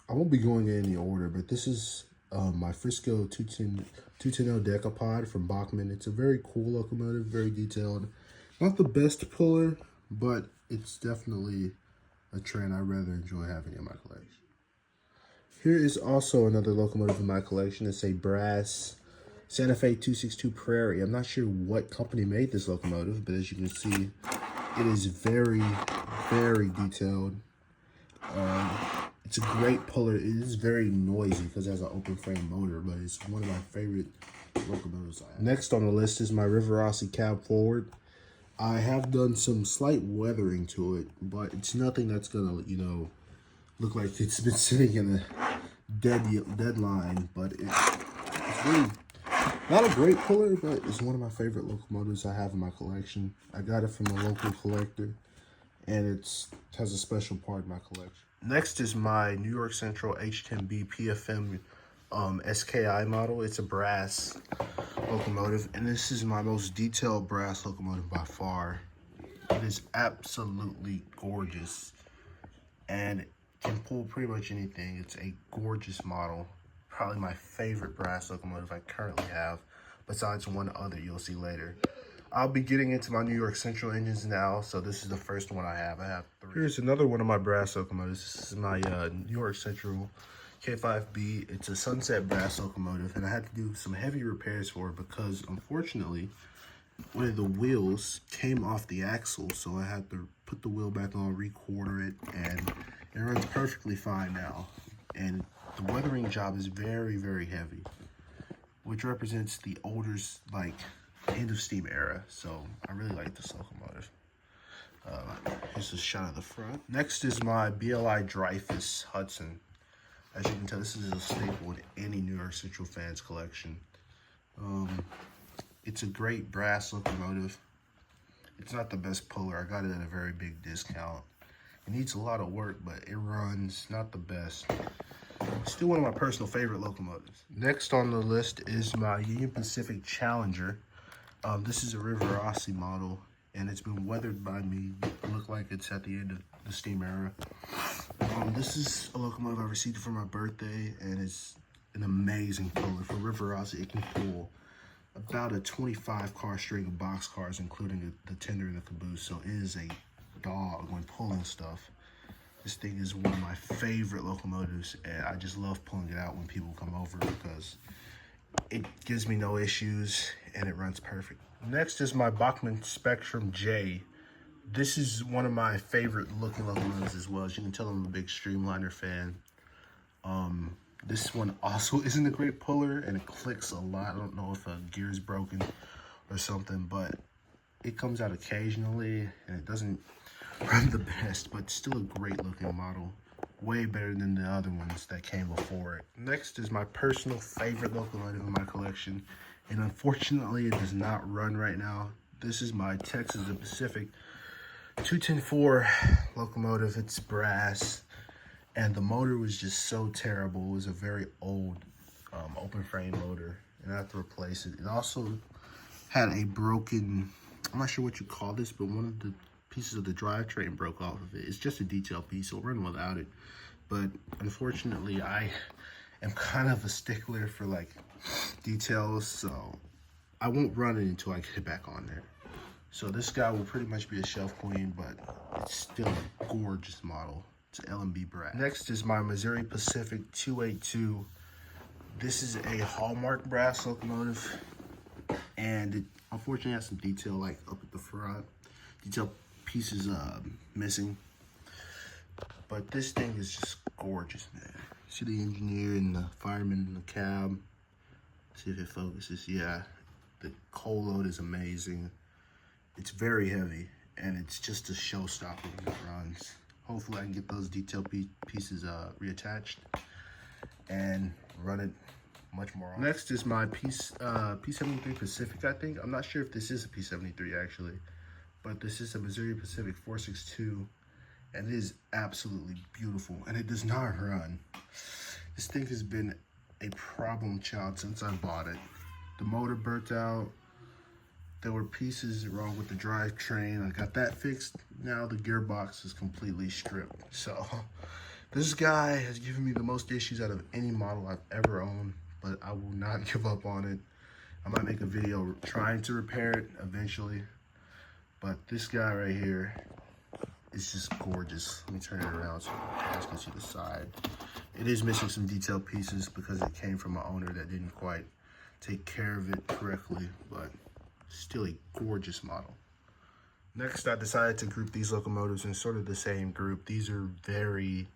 I won't be going in any order, but this is my Frisco 210 Decapod from Bachman. It's a very cool locomotive, very detailed. Not the best puller, but it's definitely a train I rather enjoy having in my collection. Here is also another locomotive in my collection. It's a brass Santa Fe 262 Prairie. I'm not sure what company made this locomotive, but as you can see, it is very, very detailed. It's a great puller. It is very noisy because it has an open frame motor, but it's one of my favorite locomotives I have. Next on the list is my River Rossi cab forward. I have done some slight weathering to it, but it's nothing that's gonna, look like it's been sitting in a dead line. But it's really not a great puller, but it's one of my favorite locomotives I have in my collection. I got it from a local collector, and it has a special part in my collection. Next is my New York Central H10B PFM SKI model. It's a brass locomotive, and this is my most detailed brass locomotive by far. It is absolutely gorgeous, and it can pull pretty much anything. It's a gorgeous model. Probably my favorite brass locomotive I currently have, besides one other you'll see later. I'll be getting into my New York Central engines now, so this is the first one I have. I have 3. Here's another one of my brass locomotives. This is my New York Central K5B. It's a sunset brass locomotive, and I had to do some heavy repairs for it because, unfortunately, one of the wheels came off the axle, so I had to put the wheel back on, re-quarter it, and it runs perfectly fine now. And the weathering job is very, very heavy, which represents the older, end of steam era. So I really like this locomotive. Here's a shot of the front. Next is my BLI Dreyfus Hudson. As you can tell, this is a staple in any New York Central fans collection. It's a great brass locomotive. It's not the best puller. I got it at a very big discount. It needs a lot of work, but it runs not the best. Still one of my personal favorite locomotives. Next on the list is my Union Pacific Challenger. This is a River Rossi model, and it's been weathered by me. It looked like it's at the end of the steam era. This is a locomotive I received for my birthday, and it's an amazing puller. For River Rossi, it can pull about a 25-car string of boxcars, including the tender and the caboose. So it is a dog when pulling stuff. This thing is one of my favorite locomotives, and I just love pulling it out when people come over because it gives me no issues and it runs perfect. Next is my Bachmann Spectrum J. This is one of my favorite looking locomotives as well. As you can tell, I'm a big Streamliner fan. This one also isn't a great puller, and it clicks a lot. I don't know if a gear is broken or something, but it comes out occasionally, and it doesn't run the best, but still a great looking model. Way better than the other ones that came before it. Next is my personal favorite locomotive in my collection, and unfortunately it does not run right now. This is my Texas Pacific 210-4 locomotive. It's brass, and the motor was just so terrible. It was a very old open frame motor, and I had to replace it. It also had a broken, I'm not sure what you call this, but one of the pieces of the drivetrain broke off of it. It's just a detail piece, so run without it. But unfortunately, I am kind of a stickler for details, so I won't run it until I get it back on there. So this guy will pretty much be a shelf queen, but it's still a gorgeous model. It's an LMB brass. Next is my Missouri Pacific 282. This is a Hallmark brass locomotive, and it unfortunately has some detail up at the front. Detail pieces missing, but this thing is just gorgeous, man. See the engineer and the fireman in the cab. See if it focuses. Yeah, the coal load is amazing. It's very heavy, and it's just a showstopper when it runs. Hopefully I can get those detail pieces reattached and run it much more often. Next is my P73 Pacific, I think. I'm not sure if this is a P73 actually, but this is a Missouri Pacific 462, and it is absolutely beautiful, and it does not run. This thing has been a problem child since I bought it. The motor burnt out. There were pieces wrong with the drivetrain. I got that fixed. Now the gearbox is completely stripped. So This guy has given me the most issues out of any model I've ever owned, but I will not give up on it. I might make a video trying to repair it eventually, but this guy right here is just gorgeous. Let me turn it around so you guys can see the side. It is missing some detailed pieces because it came from an owner that didn't quite take care of it correctly, but still a gorgeous model. Next, I decided to group these locomotives in sort of the same group. These are very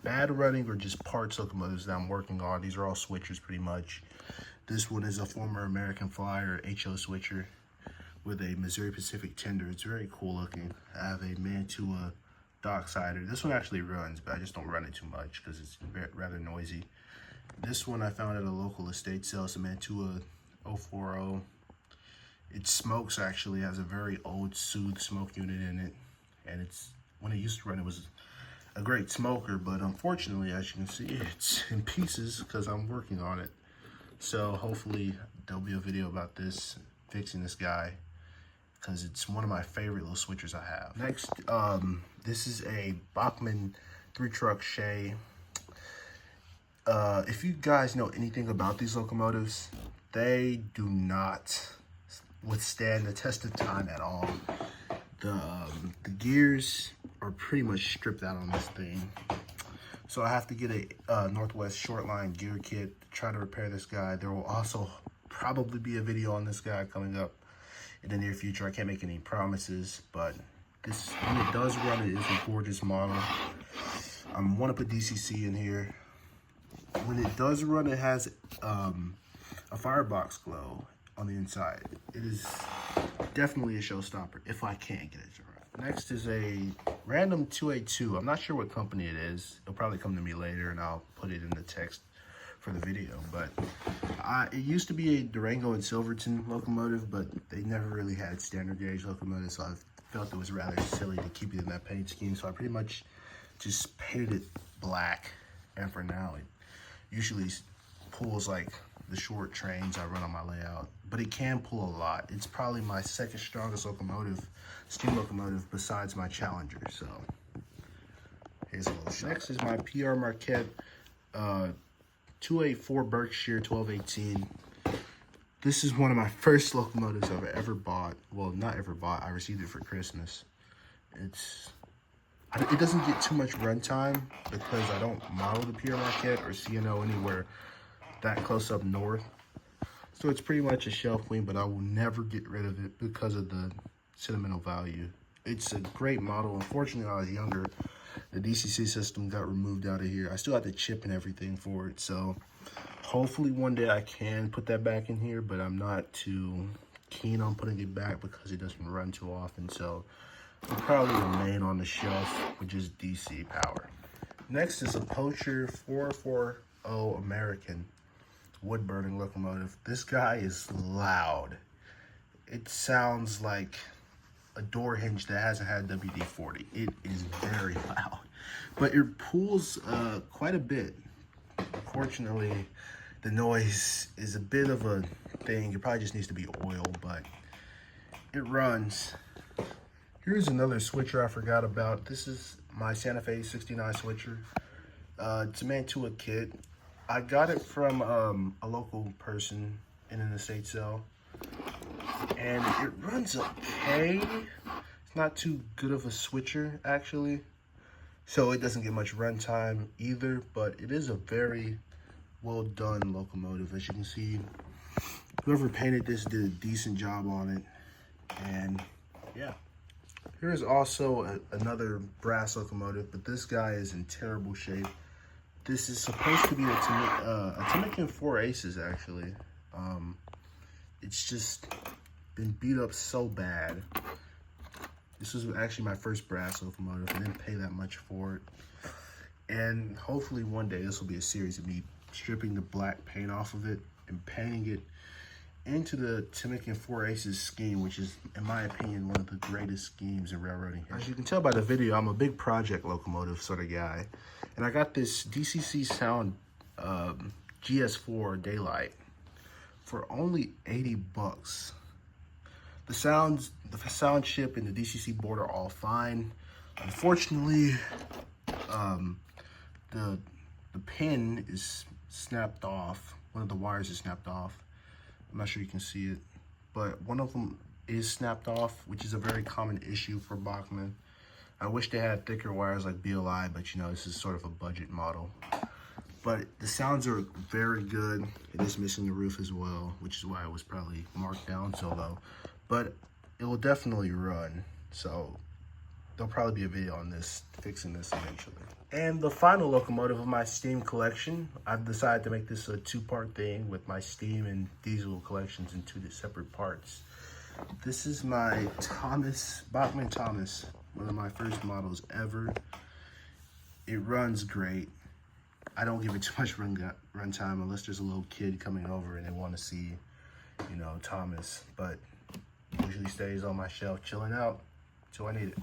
bad running or just parts locomotives that I'm working on. These are all switchers pretty much. This one is a former American Flyer HO switcher with a Missouri Pacific tender. It's very cool looking. I have a Mantua Docksider. This one actually runs, but I just don't run it too much because it's rather noisy. This one I found at a local estate sale. It's a Mantua 040. It smokes, actually, has a very old Soothe smoke unit in it. And it's, when it used to run, it was a great smoker, but unfortunately, as you can see, it's in pieces because I'm working on it. So hopefully there'll be a video about this, fixing this guy, because it's one of my favorite little switchers I have. Next, this is a Bachmann 3-truck Shay. If you guys know anything about these locomotives, they do not withstand the test of time at all. The gears are pretty much stripped out on this thing. So I have to get a Northwest Shortline gear kit to try to repair this guy. There will also probably be a video on this guy coming up in the near future. I can't make any promises, but this, when it does run, it is a gorgeous model. I want to put DCC in here. When it does run, it has a firebox glow on the inside. It is definitely a showstopper if I can't get it to run. Next is a random 282. I'm not sure what company it is. It'll probably come to me later and I'll put it in the text for the video. But it used to be a Durango and Silverton locomotive, but they never really had standard gauge locomotives, so I felt it was rather silly to keep it in that paint scheme. So I pretty much just painted it black, and for now it usually pulls like the short trains I run on my layout, but it can pull a lot. It's probably my second strongest locomotive, steam locomotive, besides my Challenger. So here's a little shot. Next is my PR Marquette 284 Berkshire 1218. This is one of my first locomotives I've ever bought. Well, not ever bought. I received it for Christmas. It doesn't get too much runtime because I don't model the PR Marquette or CNO anywhere that close up north. So it's pretty much a shelf queen, but I will never get rid of it because of the sentimental value. It's a great model. Unfortunately, when I was younger, the DCC system got removed out of here. I still have the chip and everything for it. So hopefully one day I can put that back in here, but I'm not too keen on putting it back because it doesn't run too often. So it'll probably remain on the shelf with just DC power. Next is a Poacher 440 American wood burning locomotive. This guy is loud. It sounds like a door hinge that hasn't had WD-40. It is very loud, but it pulls quite a bit. Unfortunately, the noise is a bit of a thing. It probably just needs to be oiled, but it runs. Here's another switcher I forgot about. This is my Santa Fe 69 switcher. It's a Mantua kit. I got it from a local person in an estate sale, and it runs okay. It's not too good of a switcher, actually, so it doesn't get much runtime either, but it is a very well done locomotive. As you can see, whoever painted this did a decent job on it, and yeah. Here is also another brass locomotive, but this guy is in terrible shape. This is supposed to be a Timken 4 Aces, actually. It's just been beat up so bad. This was actually my first brass locomotive. I didn't pay that much for it. And hopefully one day this will be a series of me stripping the black paint off of it and painting it into the Timken 4 Aces scheme, which is, in my opinion, one of the greatest schemes in railroading history. As you can tell by the video, I'm a big project locomotive sort of guy. And I got this DCC Sound GS4 Daylight for only 80 bucks. The sound chip and the DCC board are all fine. Unfortunately, the pin is snapped off. One of the wires is snapped off. I'm not sure you can see it, but one of them is snapped off, which is a very common issue for Bachmann. I wish they had thicker wires like BLI, but you know, this is sort of a budget model. But the sounds are very good. It is missing the roof as well, which is why it was probably marked down so low. But it will definitely run, so there'll probably be a video on this, fixing this eventually. And the final locomotive of my steam collection, I've decided to make this a two-part thing with my steam and diesel collections in two separate parts. This is my Bachmann Thomas, one of my first models ever. It runs great. I don't give it too much run time unless there's a little kid coming over and they want to see, you know, Thomas. But usually stays on my shelf chilling out until I need it.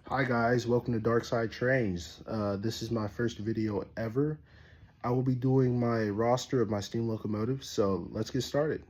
Hi guys, welcome to Dark Side Trains. This is my first video ever. I will be doing my roster of my steam locomotives, so let's get started.